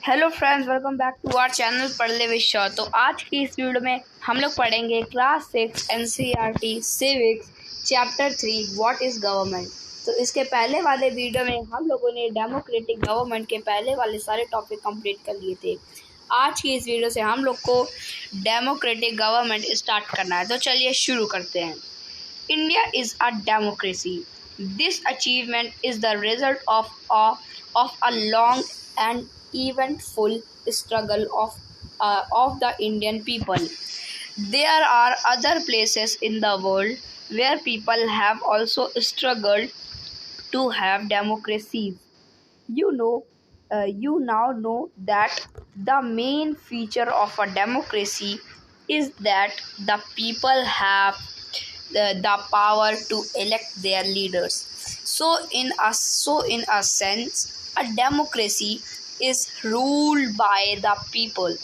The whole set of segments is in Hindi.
Hello friends, welcome back to our channel Padh Le with Shaw. तो आज की इस वीडियो में हम लोग पढ़ेंगे class 6 NCERT civics chapter 3 what is government. तो इसके पहले वाले वीडियो में हम लोगों ने डेमोक्रेटिक गवर्नमेंट के पहले वाले सारे टॉपिक कंप्लीट कर लिए थे। आज की इस वीडियो से हम लोग को डेमोक्रेटिक गवर्नमेंट स्टार्ट करना है। तो चलिए शुरू करते हैं। India is a democracy. This achievement is the result of a long and eventful struggle of the Indian people. There are other places in the world where people have also struggled to have democracies. You now know that the main feature of a democracy is that the people have the power to elect their leaders. So in a sense, a democracy is ruled by the people.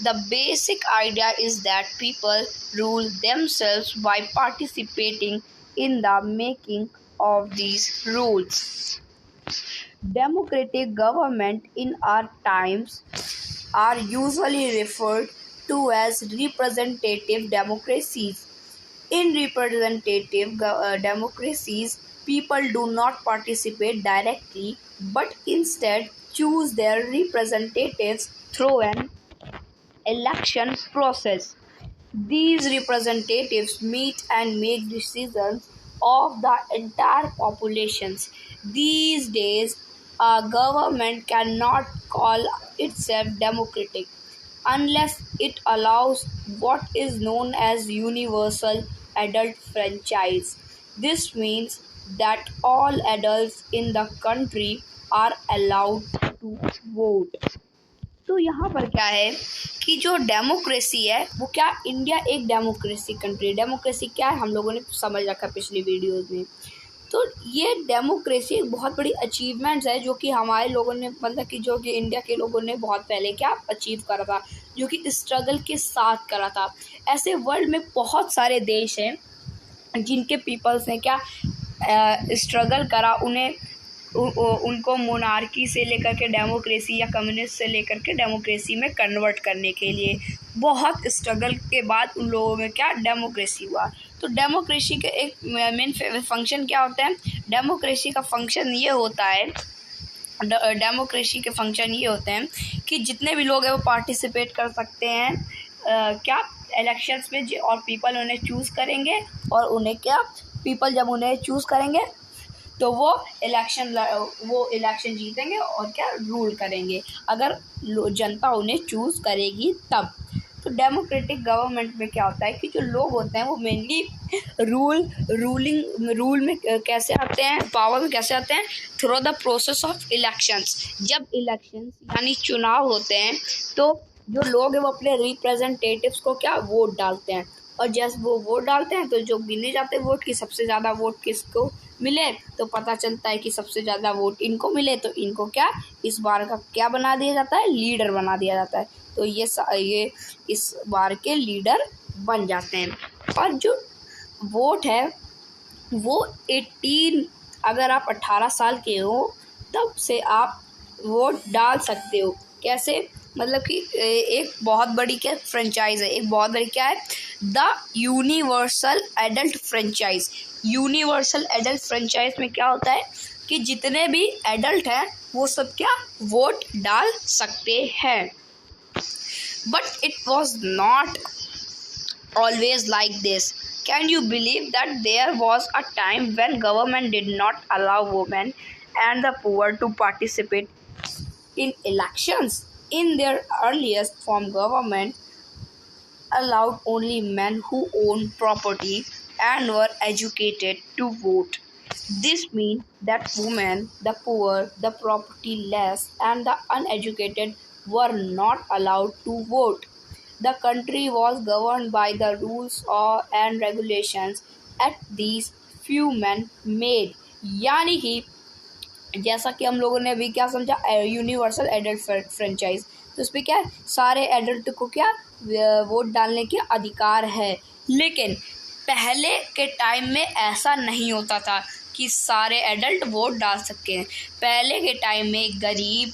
The basic idea is that people rule themselves by participating in the making of these rules. Democratic government in our times are usually referred to as representative democracies. In representative democracies, people do not participate directly but instead choose their representatives through an election process. These representatives meet and make decisions of the entire populations. These days, a government cannot call itself democratic unless it allows what is known as universal adult franchise. This means that all adults in the country are allowed to vote. तो यहाँ पर क्या है कि जो डेमोक्रेसी है वो क्या, इंडिया एक डेमोक्रेसी कंट्री। डेमोक्रेसी क्या है हम लोगों ने समझ रखा पिछली वीडियोस में। तो ये डेमोक्रेसी एक बहुत बड़ी अचीवमेंट्स है जो कि हमारे लोगों ने, मतलब कि जो कि इंडिया के लोगों ने बहुत पहले क्या अचीव करा था, जो कि स्ट्रगल के साथ करा था। ऐसे वर्ल्ड में बहुत सारे देश हैं जिनके पीपल्स ने क्या स्ट्रगल करा, उनको मोनार्की से लेकर के डेमोक्रेसी या कम्युनिस्ट से लेकर के डेमोक्रेसी में कन्वर्ट करने के लिए बहुत स्ट्रगल के बाद उन लोगों में क्या डेमोक्रेसी हुआ। तो डेमोक्रेसी के एक मेन फंक्शन क्या होता है? डेमोक्रेसी का फंक्शन ये होता है, डेमोक्रेसी के फंक्शन ये होते हैं कि जितने भी लोग हैं वो पार्टिसिपेट कर सकते हैं क्या इलेक्शंस में, और पीपल उन्हें चूज़ करेंगे और उन्हें क्या पीपल जब उन्हें चूज़ करेंगे तो वो इलेक्शन जीतेंगे और क्या रूल करेंगे, अगर जनता उन्हें चूज़ करेगी तब। तो डेमोक्रेटिक गवर्नमेंट में क्या होता है कि जो लोग होते हैं वो मेनली रूल में कैसे आते हैं, पावर में कैसे आते हैं? Through the process of elections. जब इलेक्शंस यानी चुनाव होते हैं तो जो लोग हैं वो अपने रिप्रेजेंटेटिव्स को क्या वोट डालते हैं, और जैसे वो वोट डालते हैं तो जो गिने जाते हैं वोट की सबसे ज़्यादा वोट किसको मिले तो पता चलता है कि सबसे ज़्यादा वोट इनको मिले, तो इनको क्या इस बार का क्या बना दिया जाता है? लीडर बना दिया जाता है। तो ये इस बार के लीडर बन जाते हैं। और जो वोट है वो 18, अगर आप 18 साल के हो तब से आप वोट डाल सकते हो। कैसे? मतलब कि एक बहुत बड़ी क्या फ्रेंचाइज है, एक बहुत बड़ी क्या है? The universal adult franchise. Universal adult franchise में क्या होता है कि जितने भी एडल्ट हैं वो सब क्या वोट डाल सकते हैं। But it was not always like this. Can you believe that there was a time when government did not allow women and the poor to participate in elections? In their earliest form, government allowed only men who owned property and were educated to vote. This means that women, the poor, the propertyless, and the uneducated were not allowed to vote. The country was governed by the rules and regulations at these few men made. यानी कि जैसा कि हम लोगों ने अभी क्या समझा, यूनिवर्सल एडल्ट फ्रेंचाइज, तो उस पर क्या है, सारे एडल्ट को क्या वोट डालने के अधिकार है। लेकिन पहले के टाइम में ऐसा नहीं होता था कि सारे एडल्ट वोट डाल सकें। पहले के टाइम में गरीब,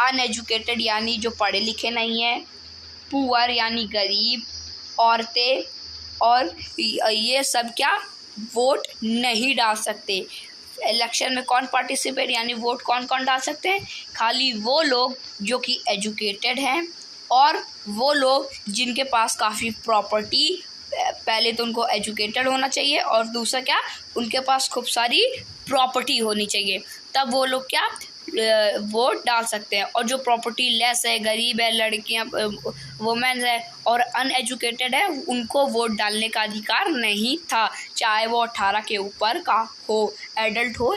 अनएजुकेटेड यानी जो पढ़े लिखे नहीं हैं, पुअर यानी गरीब, औरतें और ये सब क्या वोट नहीं डाल सकते। इलेक्शन में कौन पार्टिसिपेट यानी वोट कौन कौन डाल सकते हैं? खाली वो लोग जो कि एजुकेटेड हैं और वो लोग जिनके पास काफ़ी प्रॉपर्टी, पहले तो उनको एजुकेटेड होना चाहिए और दूसरा क्या उनके पास खूब सारी प्रॉपर्टी होनी चाहिए, तब वो लोग क्या वोट डाल सकते हैं। और जो प्रॉपर्टी लेस है, गरीब है, लड़कियां, वुमेन्स है और अनएजुकेटेड है, उनको वोट डालने का अधिकार नहीं था, चाहे वो 18 के ऊपर का हो, एडल्ट हो,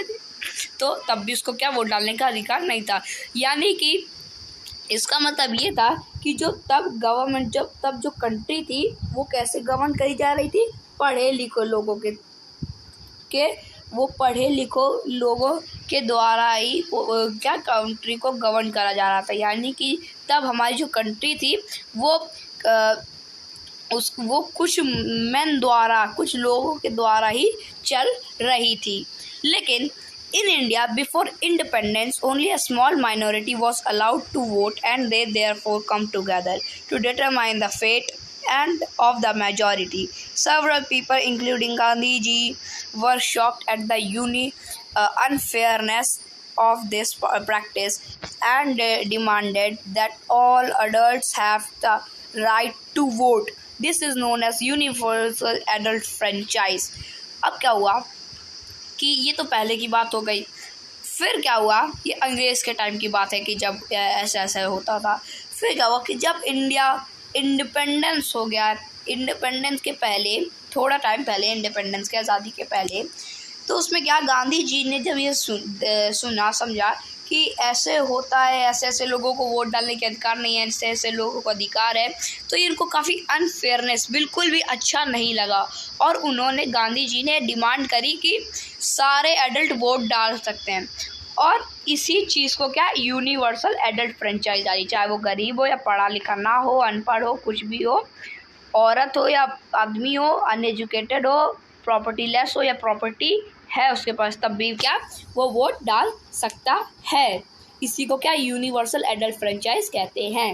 तो तब भी उसको क्या वोट डालने का अधिकार नहीं था। यानी कि इसका मतलब ये था कि जो तब गवर्नमेंट, तब जो कंट्री थी वो कैसे गवर्न करी जा रही थी? पढ़े लिखे लोगों के वो पढ़े लिखो लोगों के द्वारा ही क्या कंट्री को गवर्न करा जा रहा था। यानी कि तब हमारी जो कंट्री थी वो वो कुछ मैन द्वारा, कुछ लोगों के द्वारा ही चल रही थी। लेकिन in India, before independence, only a small minority was allowed to vote, and they therefore come together to determine the fate and of the majority. Several people, including Gandhi ji, were shocked at the unfairness of this practice and demanded that all adults have the right to vote. This is known as universal adult franchise. अब क्या हुआ कि ये तो पहले की बात हो गई, फिर क्या हुआ, ये अंग्रेज़ के टाइम की बात है कि जब ऐसा ऐसा होता था। फिर क्या हुआ कि जब इंडिया इंडिपेंडेंस हो गया, इंडिपेंडेंस के पहले, थोड़ा टाइम पहले, इंडिपेंडेंस के आज़ादी के पहले, तो उसमें क्या गांधी जी ने जब ये सुना समझा कि ऐसे होता है, ऐसे ऐसे लोगों को वोट डालने के अधिकार नहीं है, ऐसे ऐसे लोगों को अधिकार है, तो इनको काफ़ी अनफेयरनेस बिल्कुल भी अच्छा नहीं लगा और उन्होंने, गांधी जी ने डिमांड करी कि सारे एडल्ट वोट डाल सकते हैं और इसी चीज़ को क्या यूनिवर्सल एडल्ट फ्रेंचाइज आई, चाहे वो गरीब हो या पढ़ा लिखा ना हो, अनपढ़ हो, कुछ भी हो, औरत हो या आदमी हो, अनएजुकेटेड हो, प्रॉपर्टी लेस हो या प्रॉपर्टी है उसके पास, तब भी क्या वो वोट डाल सकता है। इसी को क्या यूनिवर्सल एडल्ट फ्रेंचाइज कहते हैं।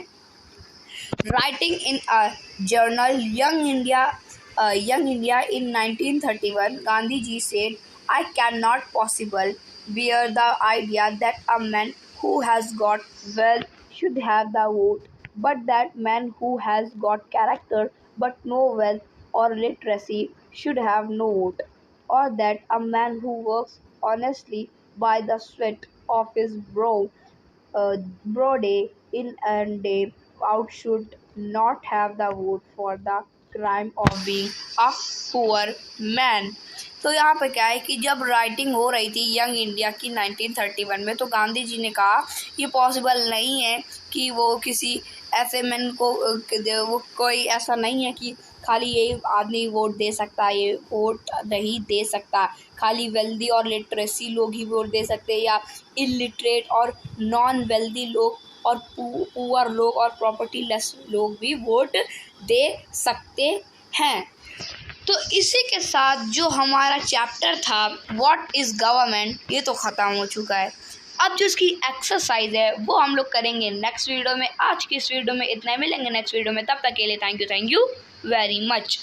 Writing in a journal young India in 1931, Gandhi ji said, "I cannot possibly bear the idea that a man who has got wealth should have the vote, but that man who has got character but no wealth or literacy should have no vote, or that a man who works honestly by the sweat of his brow day in and day out should not have the vote for the crime of being a poor man." तो यहाँ पे क्या है कि जब राइटिंग हो रही थी यंग इंडिया की 1931 में, तो गांधी जी ने कहा ये पॉसिबल नहीं है कि वो किसी ऐसे मैन को, वो कोई ऐसा नहीं है कि खाली ये आदमी वोट दे सकता है, ये वोट नहीं दे सकता, खाली वेल्दी और लिटरेसी लोग ही वोट दे सकते हैं या इलिटरेट और नॉन वेल्दी लोग और पुअर लोग और प्रॉपर्टी लेस लोग भी वोट दे सकते हैं। तो इसी के साथ जो हमारा चैप्टर था व्हाट इज़ गवर्नमेंट, ये तो ख़त्म हो चुका है। अब जो इसकी एक्सरसाइज है वो हम लोग करेंगे नेक्स्ट वीडियो में। आज की इस वीडियो में इतना ही, मिलेंगे नेक्स्ट वीडियो में, तब तक के लिए थैंक यू वेरी मच।